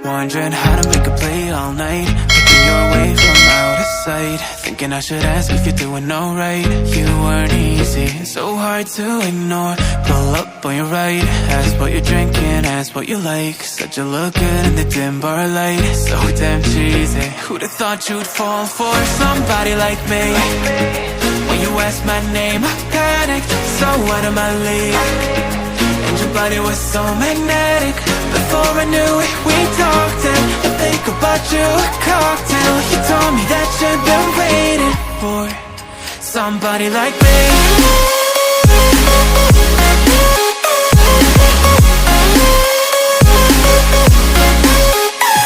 Wondering how to make a play all night, looking your way from out of sight, thinking I should ask if you're doing alright. You weren't easy, so hard to ignore. Pull up on your right, ask what you're drinking, ask what you like. Said you look good in the dim bar light, so damn cheesy. Who'd have thought you'd fall for somebody like me? When you asked my name, I panicked, so out of my league. And your body was so magnetic. Before I knew it, we talked, and I think about you a cocktail. You told me that you've been waiting for somebody like me.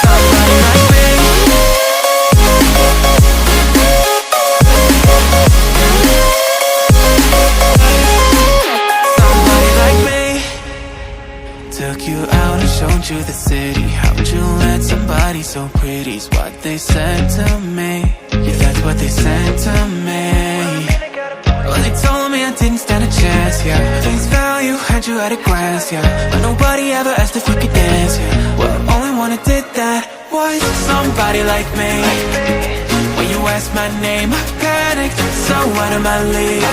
Somebody like me. Somebody like me. Took you out and showed you the city. How'd you let somebody so pretty's what they said to me? Yeah, that's what they said to me. Well, they told me I didn't stand a chance, yeah. Face value, had you at a glance, yeah. But nobody ever asked if you could dance, yeah. Well, only one who did that was somebody like me. When you asked my name, I panicked, so out of my league.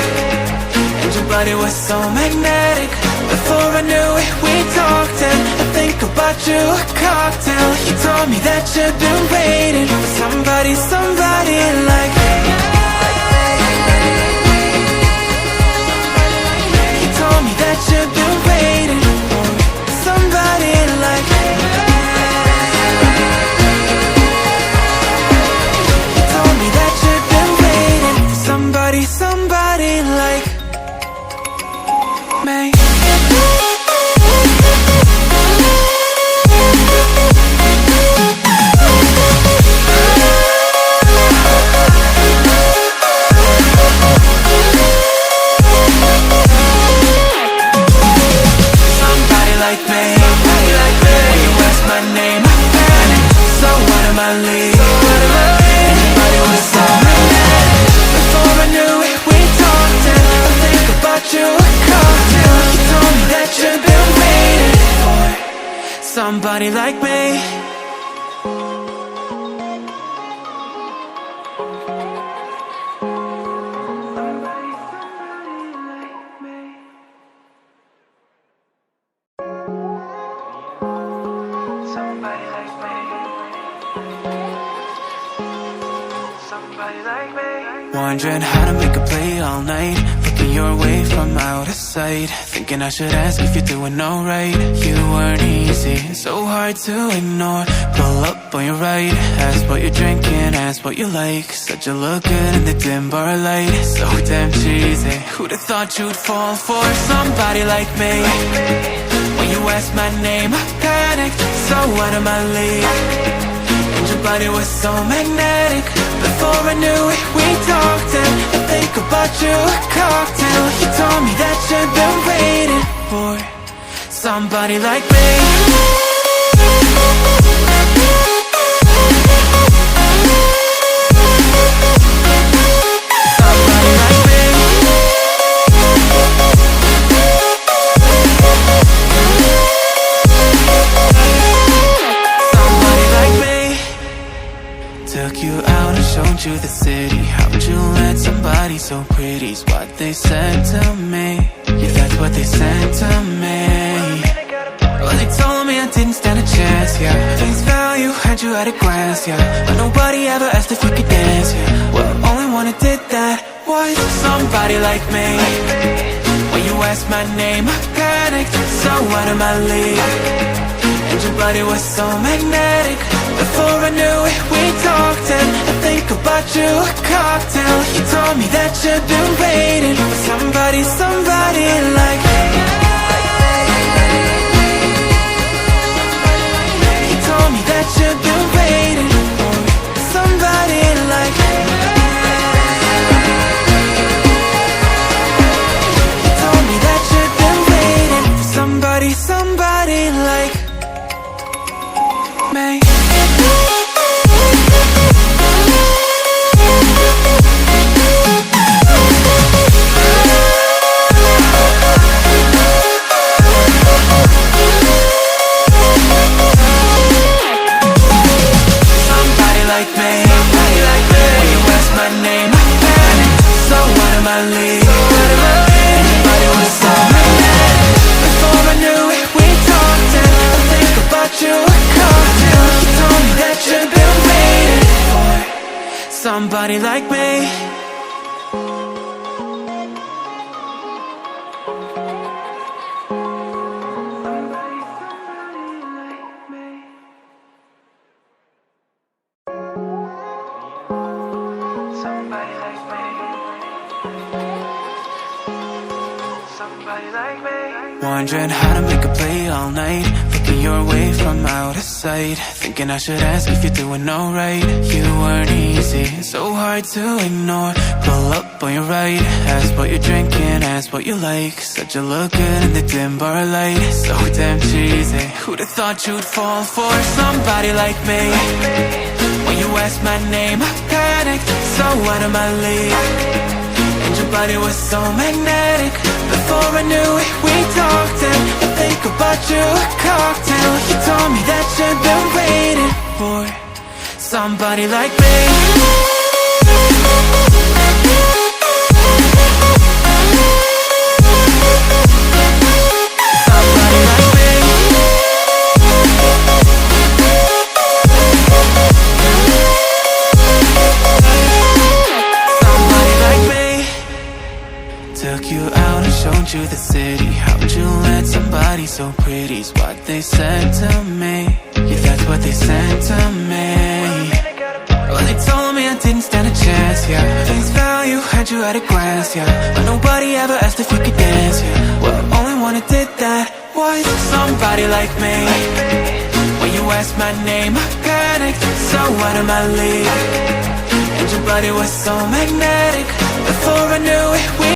And your body was so magnetic. Before I knew it, we talked, and I think about you a cocktail. You told me that you've been waiting for somebody, somebody like me. You told me that you've been waiting for somebody like me. You told me that you've been waiting for somebody, somebody like me. Somebody like me. Wondering how to make a play all night, looking your way from out of sight, thinking I should ask if you're doing alright. You weren't easy, so hard to ignore. Pull up on your right, ask what you're drinking, ask what you like. Said you look good in the dim bar light, so damn cheesy. Who'd have thought you'd fall for somebody like me? When you asked my name, I panicked, so out of my league. And your body was so magnetic. Before I knew it, we talked, and I think about you a cocktail. You told me that you've been waiting for somebody like me. Somebody like me. Somebody like me. Took you out and showed you the city. How'd you let somebody so pretty's what they said to me? Yeah, that's what they said to me. Well, they told me I didn't stand a chance, yeah. Face value, had you at a glance, yeah. But nobody ever asked if you could dance, yeah. Well, only one who did that was somebody like me. When you asked my name, I panicked, so out of my league. And your body was so magnetic. Before I knew it, we talked, and I think about you a cocktail. You told me that you've been waiting for somebody, somebody like me. You told me that you've been waiting for somebody like me. You told me that you've been waiting for somebody, somebody like me. Somebody like me. Wondering how to make a play all night, looking your way from out of sight, thinking I should ask if you're doing alright. You weren't easy, so hard to ignore. Pull up on your right, ask what you're drinking, ask what you like. Said you look good in the dim bar light, so damn cheesy. Who'd have thought you'd fall for somebody like me? When you asked my name, I panicked, so out of my league. And your body was so magnetic. Before I knew it, we talked and I think about you a cocktail. You told me that you've been waiting for somebody like me. Somebody like me. Somebody like me. Took you out and showed you the city. How'd you let somebody so pretty's what they said to me? Yeah, that's what they said to me. Well, they told me I didn't stand a chance, yeah. Face value, had you at a glance, yeah. But nobody ever asked if you could dance, yeah. Well, only one who did that was somebody like me. When you asked my name, I panicked, so out of my league. And your body was so magnetic. Before I knew it, we